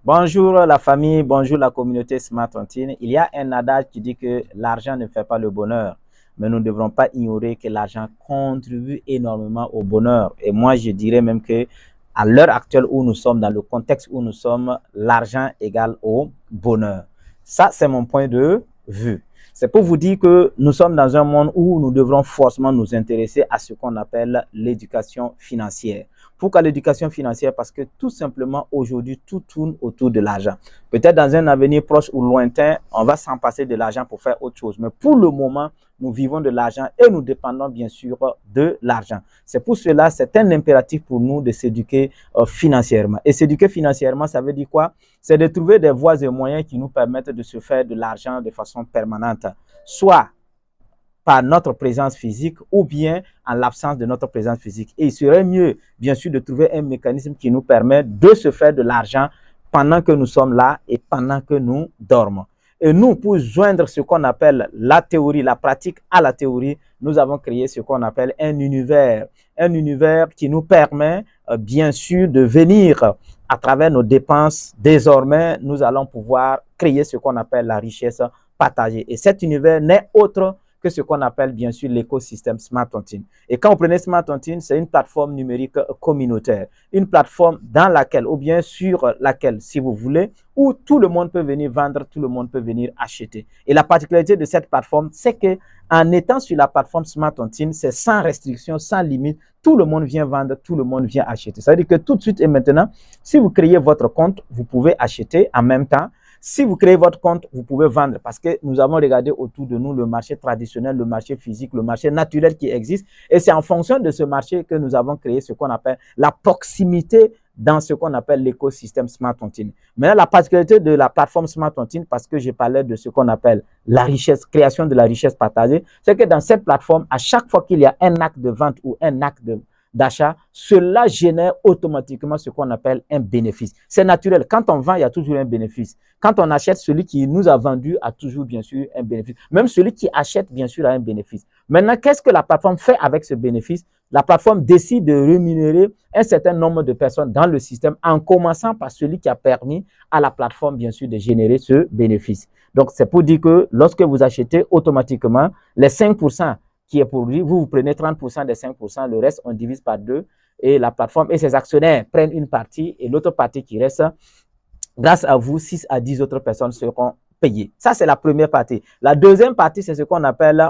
Bonjour la famille, bonjour la communauté Smart Tontine. Il y a un adage qui dit que l'argent ne fait pas le bonheur, mais nous ne devrons pas ignorer que l'argent contribue énormément au bonheur. Et moi, je dirais même que à l'heure actuelle où nous sommes, dans le contexte où nous sommes, l'argent égale au bonheur. Ça, c'est mon point de vue. C'est pour vous dire que nous sommes dans un monde où nous devrons forcément nous intéresser à ce qu'on appelle l'éducation financière. Pourquoi l'éducation financière? Parce que tout simplement, aujourd'hui, tout tourne autour de l'argent. Peut-être dans un avenir proche ou lointain, on va s'en passer de l'argent pour faire autre chose. Mais pour le moment, nous vivons de l'argent et nous dépendons bien sûr de l'argent. C'est pour cela, c'est un impératif pour nous de s'éduquer financièrement. Et s'éduquer financièrement, ça veut dire quoi? C'est de trouver des voies et moyens qui nous permettent de se faire de l'argent de façon permanente. Soit par notre présence physique ou bien en l'absence de notre présence physique. Et il serait mieux, bien sûr, de trouver un mécanisme qui nous permet de se faire de l'argent pendant que nous sommes là et pendant que nous dormons. Et nous, pour joindre ce qu'on appelle la théorie, la pratique à la théorie, nous avons créé ce qu'on appelle un univers qui nous permet, bien sûr, de venir à travers nos dépenses. Désormais, nous allons pouvoir créer ce qu'on appelle la richesse partagée. Et cet univers n'est autre que ce qu'on appelle bien sûr l'écosystème Smart Tontine. Et quand vous prenez Smart Tontine, c'est une plateforme numérique communautaire, une plateforme dans laquelle, ou bien sur laquelle, si vous voulez, où tout le monde peut venir vendre, tout le monde peut venir acheter. Et la particularité de cette plateforme, c'est que en étant sur la plateforme Smart Tontine, c'est sans restriction, sans limite, tout le monde vient vendre, tout le monde vient acheter. Ça veut dire que tout de suite et maintenant, si vous créez votre compte, vous pouvez acheter en même temps. Si vous créez votre compte, vous pouvez vendre parce que nous avons regardé autour de nous le marché traditionnel, le marché physique, le marché naturel qui existe. Et c'est en fonction de ce marché que nous avons créé ce qu'on appelle la proximité dans ce qu'on appelle l'écosystème Smart Tontine. Maintenant, la particularité de la plateforme Smart Tontine, parce que je parlais de ce qu'on appelle la richesse, création de la richesse partagée, c'est que dans cette plateforme, à chaque fois qu'il y a un acte de vente ou un acte d'achat, cela génère automatiquement ce qu'on appelle un bénéfice. C'est naturel. Quand on vend, il y a toujours un bénéfice. Quand on achète, celui qui nous a vendu a toujours, bien sûr, un bénéfice. Même celui qui achète, bien sûr, a un bénéfice. Maintenant, qu'est-ce que la plateforme fait avec ce bénéfice? La plateforme décide de rémunérer un certain nombre de personnes dans le système en commençant par celui qui a permis à la plateforme, bien sûr, de générer ce bénéfice. Donc, c'est pour dire que lorsque vous achetez, automatiquement, les 5% qui est pour lui, vous prenez 30% des 5%, le reste, on divise par 2 et la plateforme et ses actionnaires prennent une partie et l'autre partie qui reste, grâce à vous, 6 à 10 autres personnes seront payées. Ça, c'est la première partie. La deuxième partie, c'est ce qu'on appelle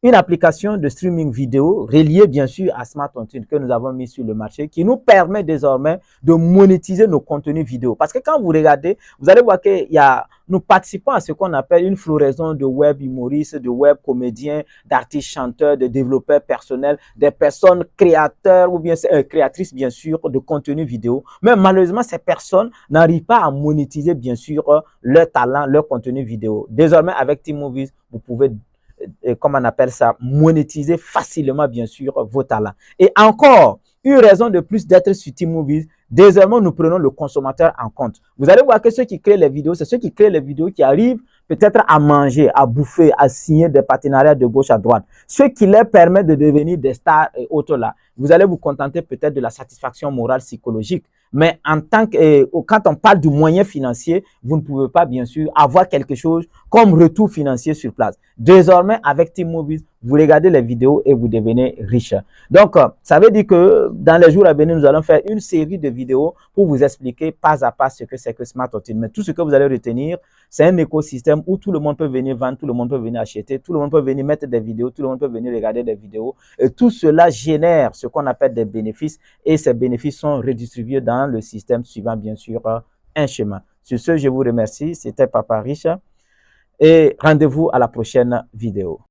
une application de streaming vidéo reliée bien sûr à Smart Tontine que nous avons mis sur le marché qui nous permet désormais de monétiser nos contenus vidéo. Parce que quand vous regardez, vous allez voir que nous participons à ce qu'on appelle une floraison de web humoristes, de web comédiens, d'artistes chanteurs, de développeurs personnels, des personnes créateurs ou bien créatrices bien sûr de contenus vidéo. Mais malheureusement, ces personnes n'arrivent pas à monétiser bien sûr leur talent, leur contenu vidéo. Désormais, avec T-Movies, vous pouvez comme on appelle ça, monétiser facilement, bien sûr, vos talents. Et encore, une raison de plus d'être sur T-Movies, désormais, nous prenons le consommateur en compte. Vous allez voir que ceux qui créent les vidéos, c'est ceux qui créent les vidéos qui arrivent peut-être à manger, à bouffer, à signer des partenariats de gauche à droite. Ceux qui leur permettent de devenir des stars et autres là. Vous allez vous contenter peut-être de la satisfaction morale psychologique. Mais en tant que, quand on parle du moyen financier, vous ne pouvez pas, bien sûr, avoir quelque chose comme retour financier sur place. Désormais, avec T-Movies, vous regardez les vidéos et vous devenez riche. Donc, ça veut dire que dans les jours à venir, nous allons faire une série de vidéos pour vous expliquer pas à pas ce que c'est que Smart Tontine. Mais tout ce que vous allez retenir, c'est un écosystème où tout le monde peut venir vendre, tout le monde peut venir acheter, tout le monde peut venir mettre des vidéos, tout le monde peut venir regarder des vidéos. Et tout cela génère ce qu'on appelle des bénéfices et ces bénéfices sont redistribués dans le système suivant, bien sûr, un schéma. Sur ce, je vous remercie. C'était Papa Riche et rendez-vous à la prochaine vidéo.